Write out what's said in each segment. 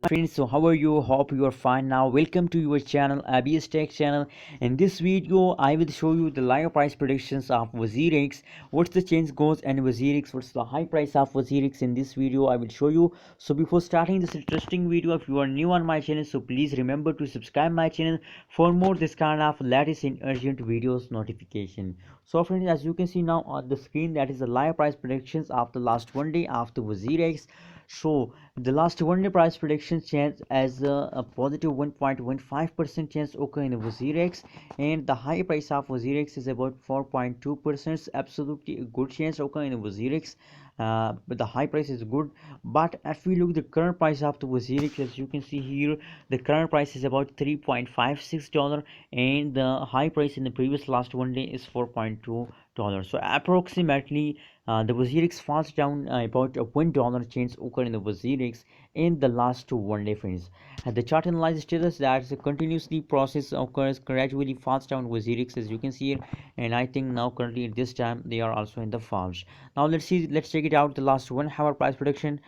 Friends, so how are you? Hope you are fine. Now welcome to your channel, abs tech channel. In this video I will show you the live price predictions of Wazir X. What's the change goes and Wazir X, what's the high price of Wazir X. In this video I will show you. So before starting this interesting video, if you are new on my channel, so please remember to subscribe my channel for more this kind of latest and urgent videos notification. So friends, as you can see now on the screen, that is the live price predictions of the last one day after Wazir X. So the last one day price prediction chance as a positive 1.15% chance occur in the Wazir X, and the high price of Wazir X is about 4.2%. Absolutely a good chance occur in the Wazir X. But the high price is good. But if we look the current price of the Wazir X, as you can see here, the current price is about $3.56, and the high price in the previous last one day is $4.2. So approximately the Wazir X falls down about a $1 change occur in the Wazir X in the last one day, friends. The chart analysis tells us that the continuously process occurs gradually falls down Wazir X, as you can see here, and I think now currently at this time they are also in the falls. Now let's check it out the last 1 hour price prediction.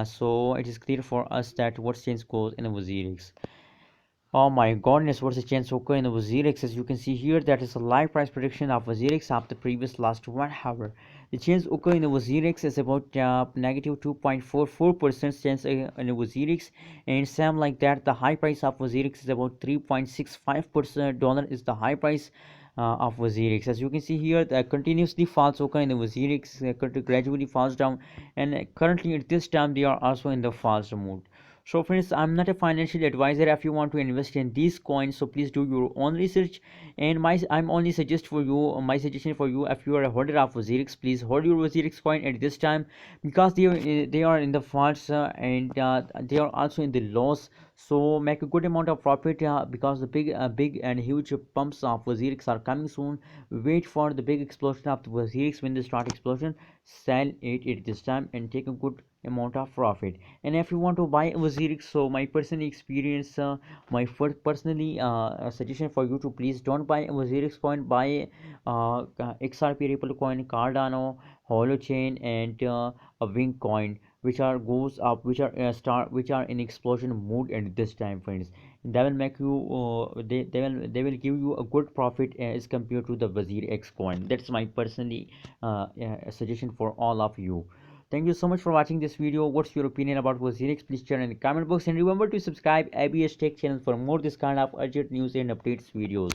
So it is clear for us that what change goes in the Wazir X. Oh my goodness, what's the chance occur in the Wazir X? As you can see here, that is a live price prediction of Wazir X of the previous last 1 hour. The chance occur in the Wazir X is about negative 2.44% chance in the Wazir X, and same like that, the high price of Wazir X is about 3.65% dollar is the high price of Wazir X. As you can see here, the continuously falls occur in the Wazir X, gradually falls down, and currently at this time they are also in the falls mode. So friends, I'm not a financial advisor. If you want to invest in these coins, so please do your own research, and I'm only suggest for you, my suggestion for you, if you are a holder of WazirX, please hold your WazirX coin at this time, because they are in the falls, and they are also in the loss. So make a good amount of profit, because the big and huge pumps of WazirX are coming soon. Wait for the big explosion of the WazirX. When they start explosion, sell it at this time and take a good amount of profit. And if you want to buy WazirX, so my personal experience, my first personally suggestion for you to please don't buy WazirX coin, buy XRP Ripple coin, Cardano, Holochain, and a Wing coin, which are goes up, which are which are in explosion mode at this time, friends. They will make you they will give you a good profit as compared to the WazirX coin. That's my personally suggestion for all of you. Thank you so much for watching this video. What's your opinion about WazirX? Please share in the comment box, and remember to subscribe ABS Tech channel for more this kind of urgent news and updates videos.